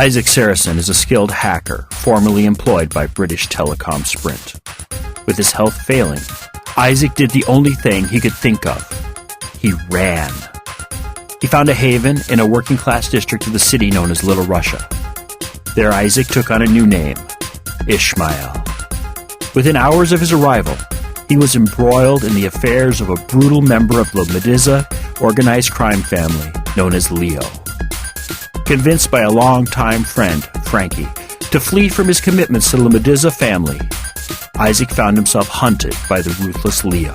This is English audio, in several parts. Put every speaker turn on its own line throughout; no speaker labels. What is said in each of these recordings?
Isaac Sarason is a skilled hacker formerly employed by British Telecom-Sprint. With his health failing, Isaac did the only thing he could think of. He ran. He found a haven in a working-class district of the city known as Little Russia. There Isaac took on a new name, Ishmael. Within hours of his arrival, he was embroiled in the affairs of a brutal member of Lomidze organized crime family known as Leo. Convinced by a longtime friend, Frankie, to flee from his commitments to the Lomidze family, Isaac found himself hunted by the ruthless Leo.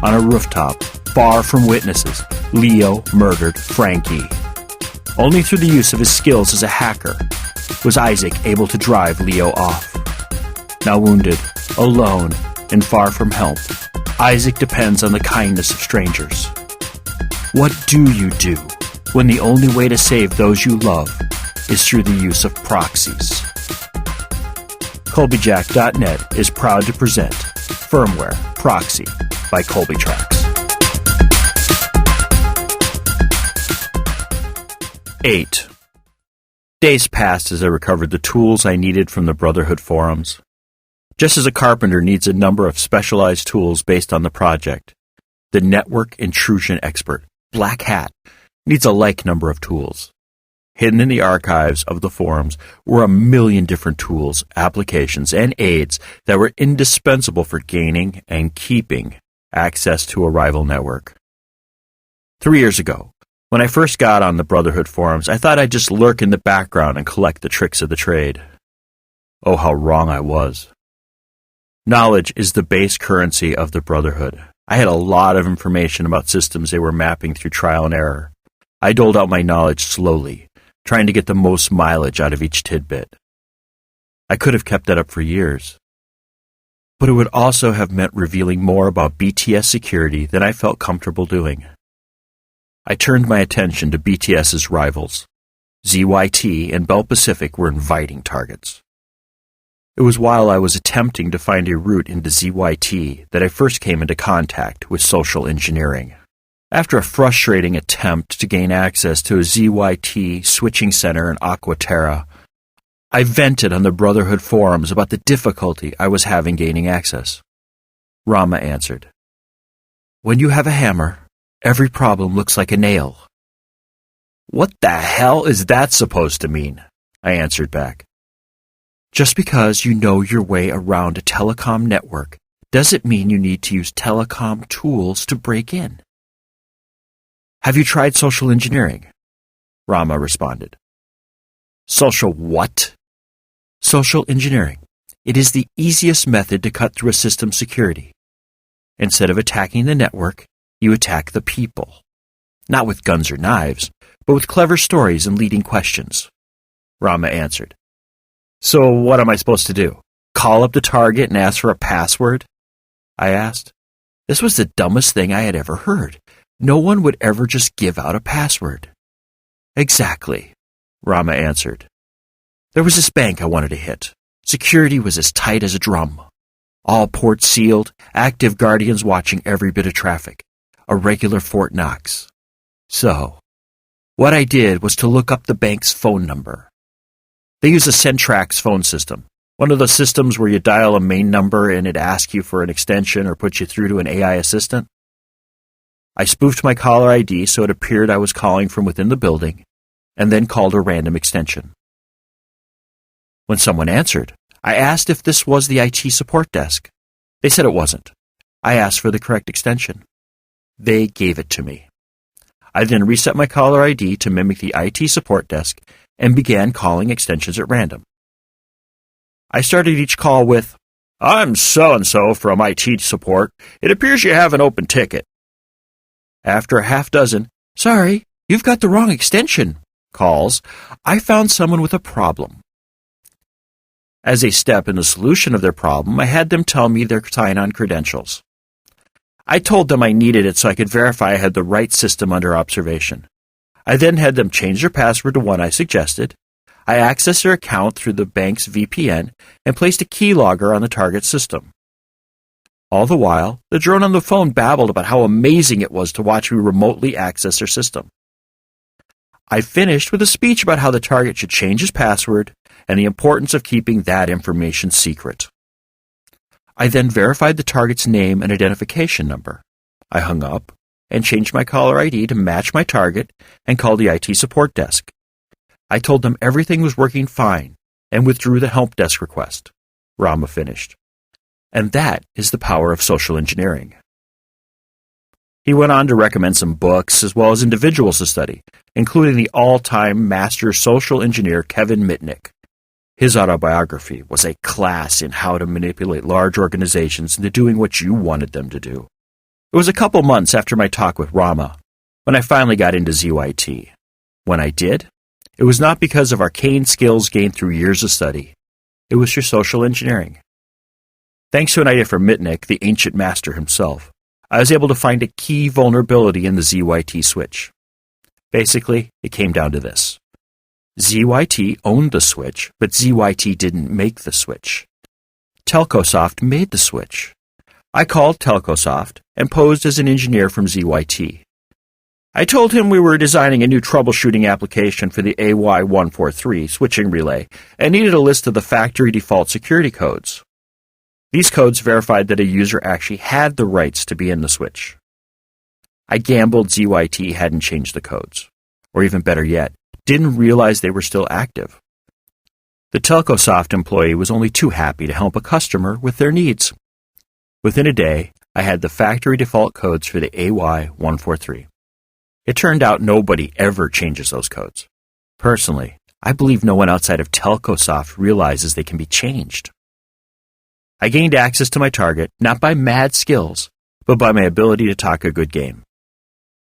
On a rooftop, far from witnesses, Leo murdered Frankie. Only through the use of his skills as a hacker was Isaac able to drive Leo off. Now wounded, alone, and far from help, Isaac depends on the kindness of strangers. What do you do when the only way to save those you love is through the use of proxies? Colbyjack.net is proud to present Firmware Proxy by Colbytrax. 8. Days passed as I recovered the tools I needed from the Brotherhood forums. Just as a carpenter needs a number of specialized tools based on the project, the network intrusion expert, Black Hat, needs a like number of tools. Hidden in the archives of the forums were 1 million different tools, applications, and aids that were indispensable for gaining and keeping access to a rival network. 3 years ago, when I first got on the Brotherhood forums, I thought I'd just lurk in the background and collect the tricks of the trade. Oh, how wrong I was. Knowledge is the base currency of the Brotherhood. I had a lot of information about systems they were mapping through trial and error. I doled out my knowledge slowly, trying to get the most mileage out of each tidbit. I could have kept that up for years. But it would also have meant revealing more about BTS security than I felt comfortable doing. I turned my attention to BTS's rivals. ZYT and Bell Pacific were inviting targets. It was while I was attempting to find a route into ZYT that I first came into contact with social engineering. After a frustrating attempt to gain access to a ZYT switching center in Aquaterra, I vented on the Brotherhood forums about the difficulty I was having gaining access. Rama answered, "When you have a hammer, every problem looks like a nail." "What the hell is that supposed to mean?" I answered back. "Just because you know your way around a telecom network doesn't mean you need to use telecom tools to break in." "Have you tried social engineering?" Rama responded. "Social what?" "Social engineering. It is the easiest method to cut through a system's security. Instead of attacking the network, you attack the people. Not with guns or knives, but with clever stories and leading questions." Rama answered. "So what am I supposed to do? Call up the target and ask for a password?" I asked. This was the dumbest thing I had ever heard. No one would ever just give out a password. "Exactly," Rama answered. "There was this bank I wanted to hit. Security was as tight as a drum. All ports sealed, active guardians watching every bit of traffic. A regular Fort Knox. So, what I did was to look up the bank's phone number. They use a Centrax phone system, one of those systems where you dial a main number and it asks you for an extension or puts you through to an AI assistant. I spoofed my caller ID so it appeared I was calling from within the building, and then called a random extension. When someone answered, I asked if this was the IT support desk. They said it wasn't. I asked for the correct extension. They gave it to me. I then reset my caller ID to mimic the IT support desk and began calling extensions at random. I started each call with, "I'm so-and-so from IT support. It appears you have an open ticket." After a half dozen, "Sorry, you've got the wrong extension," calls, I found someone with a problem. As a step in the solution of their problem, I had them tell me their sign-on credentials. I told them I needed it so I could verify I had the right system under observation. I then had them change their password to one I suggested. I accessed their account through the bank's VPN and placed a keylogger on the target system. All the while, the drone on the phone babbled about how amazing it was to watch me remotely access their system. I finished with a speech about how the target should change his password and the importance of keeping that information secret. I then verified the target's name and identification number. I hung up and changed my caller ID to match my target and called the IT support desk. I told them everything was working fine and withdrew the help desk request. Rama finished. And that is the power of social engineering. He went on to recommend some books as well as individuals to study, including the all-time master social engineer Kevin Mitnick. His autobiography was a class in how to manipulate large organizations into doing what you wanted them to do. It was a couple months after my talk with Rama when I finally got into ZYT. When I did, it was not because of arcane skills gained through years of study. It was through social engineering. Thanks to an idea from Mitnick, the ancient master himself, I was able to find a key vulnerability in the ZYT switch. Basically, it came down to this. ZYT owned the switch, but ZYT didn't make the switch. Telcosoft made the switch. I called Telcosoft and posed as an engineer from ZYT. I told him we were designing a new troubleshooting application for the AY143 switching relay and needed a list of the factory default security codes. These codes verified that a user actually had the rights to be in the switch. I gambled ZYT hadn't changed the codes, or even better yet, didn't realize they were still active. The Telcosoft employee was only too happy to help a customer with their needs. Within a day, I had the factory default codes for the AY143. It turned out nobody ever changes those codes. Personally, I believe no one outside of Telcosoft realizes they can be changed. I gained access to my target not by mad skills, but by my ability to talk a good game.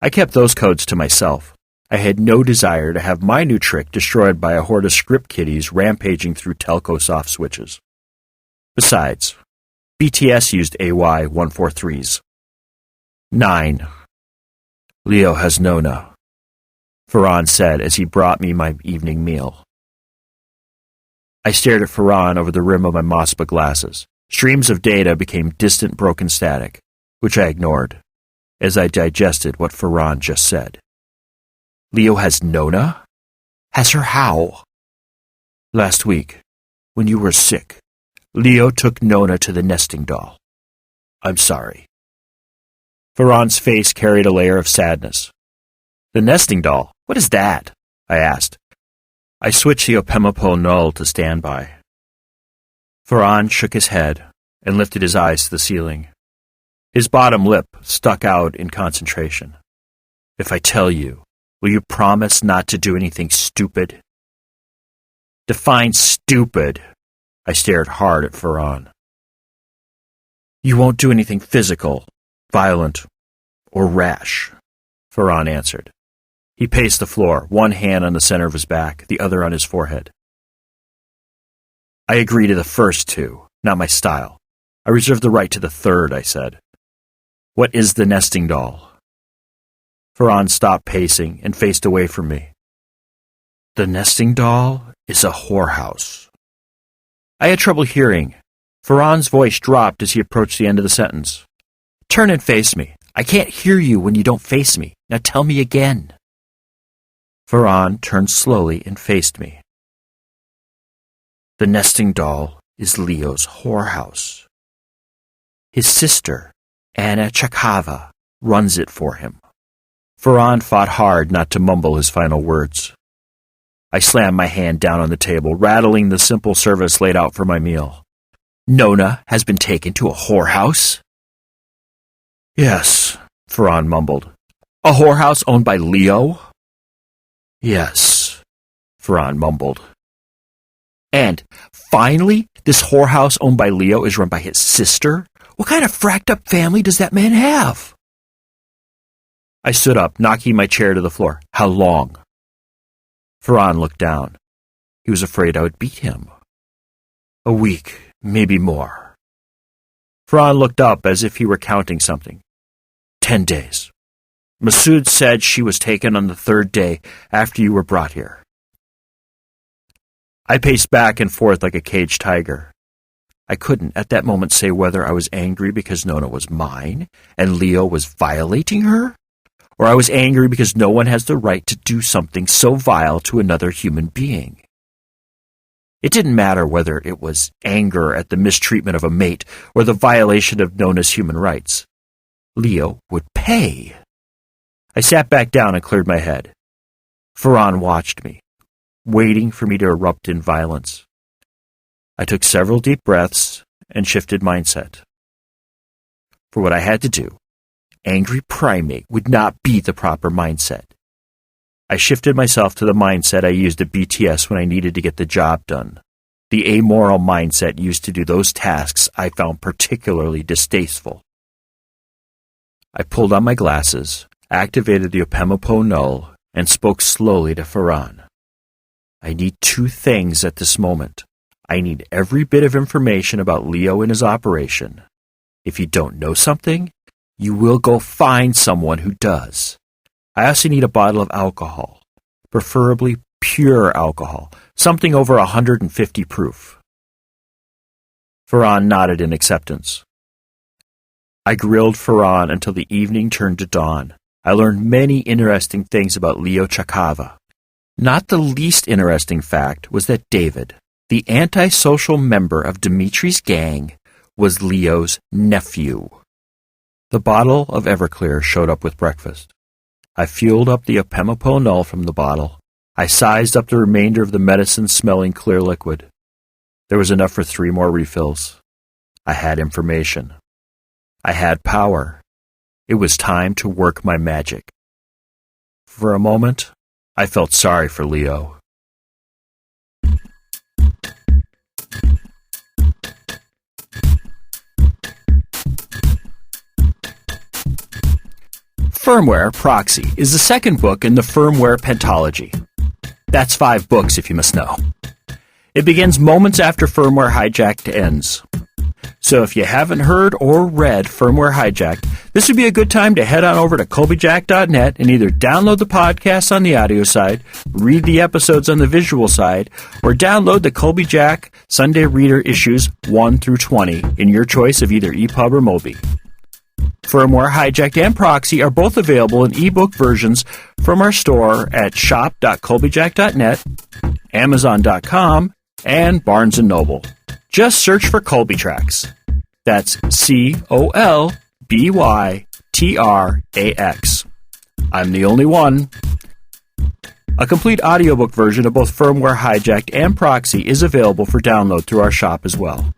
I kept those codes to myself. I had no desire to have my new trick destroyed by a horde of script kiddies rampaging through Telcosoft switches. Besides, BTS used AY143s. 9. Leo has Nona, Farhan said as he brought me my evening meal. I stared at Farhan over the rim of my Mospa glasses. Streams of data became distant broken static, which I ignored, as I digested what Farhan just said. Leo has Nona? Has her how? Last week, when you were sick, Leo took Nona to the nesting doll. I'm sorry. Farhan's face carried a layer of sadness. The nesting doll? What is that? I asked. I switched the Opemapo null to standby. Farhan shook his head and lifted his eyes to the ceiling. His bottom lip stuck out in concentration. If I tell you, will you promise not to do anything stupid? Define stupid. I stared hard at Farhan. You won't do anything physical, violent, or rash, Farhan answered. He paced the floor, one hand on the center of his back, the other on his forehead. I agree to the first two, not my style. I reserve the right to the third, I said. What is the nesting doll? Farhan stopped pacing and faced away from me. The nesting doll is a whorehouse. I had trouble hearing. Farhan's voice dropped as he approached the end of the sentence. Turn and face me. I can't hear you when you don't face me. Now tell me again. Farhan turned slowly and faced me. The nesting doll is Leo's whorehouse. His sister, Anna Chakava, runs it for him. Farhan fought hard not to mumble his final words. I slammed my hand down on the table, rattling the simple service laid out for my meal. Nona has been taken to a whorehouse? Yes, Farhan mumbled. A whorehouse owned by Leo? Yes, Farhan mumbled. And, finally, this whorehouse owned by Leo is run by his sister? What kind of fracked up family does that man have? I stood up, knocking my chair to the floor. How long? Farhan looked down. He was afraid I would beat him. A week, maybe more. Farhan looked up as if he were counting something. 10 days. Masood said she was taken on the 3rd day after you were brought here. I paced back and forth like a caged tiger. I couldn't at that moment say whether I was angry because Nona was mine and Leo was violating her, or I was angry because no one has the right to do something so vile to another human being. It didn't matter whether it was anger at the mistreatment of a mate or the violation of known as human rights. Leo would pay. I sat back down and cleared my head. Ferran watched me, waiting for me to erupt in violence. I took several deep breaths and shifted mindset. For what I had to do, angry primate would not be the proper mindset. I shifted myself to the mindset I used at BTS when I needed to get the job done, the amoral mindset used to do those tasks I found particularly distasteful. I pulled on my glasses, activated the Opemapo null, and spoke slowly to Ferran. I need two things at this moment. I need every bit of information about Leo and his operation. If you don't know something, you will go find someone who does. I also need a bottle of alcohol, preferably pure alcohol, something over 150 proof. Ferran nodded in acceptance. I grilled Ferran until the evening turned to dawn. I learned many interesting things about Leo Chakava. Not the least interesting fact was that David, the antisocial member of Dimitri's gang, was Leo's nephew. The bottle of Everclear showed up with breakfast. I fueled up the Opemapo null from the bottle. I sized up the remainder of the medicine-smelling clear liquid. There was enough for 3 more refills. I had information. I had power. It was time to work my magic. For a moment, I felt sorry for Leo. Firmware, Proxy, is the second book in the Firmware pentology. That's 5 books, if you must know. It begins moments after Firmware Hijacked ends. So if you haven't heard or read Firmware Hijacked, this would be a good time to head on over to Colbyjack.net and either download the podcast on the audio side, read the episodes on the visual side, or download the Colbyjack Sunday Reader issues 1 through 20 in your choice of either EPUB or Mobi. Firmware, Hijacked, and Proxy are both available in ebook versions from our store at shop.colbyjack.net, amazon.com, and Barnes & Noble. Just search for Colbytrax. That's Colbytrax. I'm the only one. A complete audiobook version of both Firmware, Hijacked, and Proxy is available for download through our shop as well.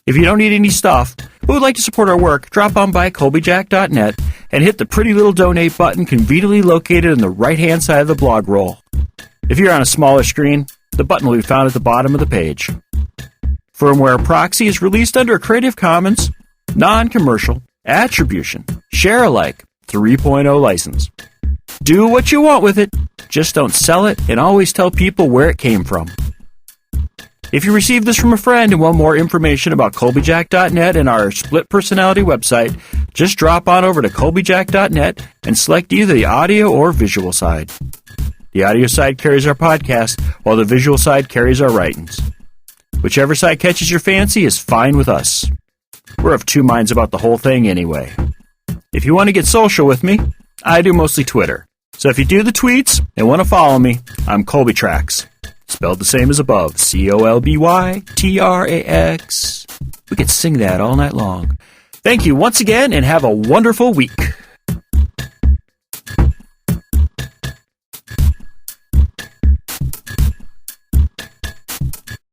If you don't need any stuff, but would like to support our work, drop on by Colbyjack.net and hit the pretty little donate button conveniently located on the right-hand side of the blog roll. If you're on a smaller screen, the button will be found at the bottom of the page. Firmware Proxy is released under a Creative Commons, non-commercial, attribution, share-alike 3.0 license. Do what you want with it, just don't sell it and always tell people where it came from. If you received this from a friend and want more information about Colbyjack.net and our split personality website, just drop on over to Colbyjack.net and select either the audio or visual side. The audio side carries our podcast, while the visual side carries our writings. Whichever side catches your fancy is fine with us. We're of 2 minds about the whole thing anyway. If you want to get social with me, I do mostly Twitter. So if you do the tweets and want to follow me, I'm Colbytrax. Spelled the same as above, Colbytrax. We could sing that all night long. Thank you once again and have a wonderful week.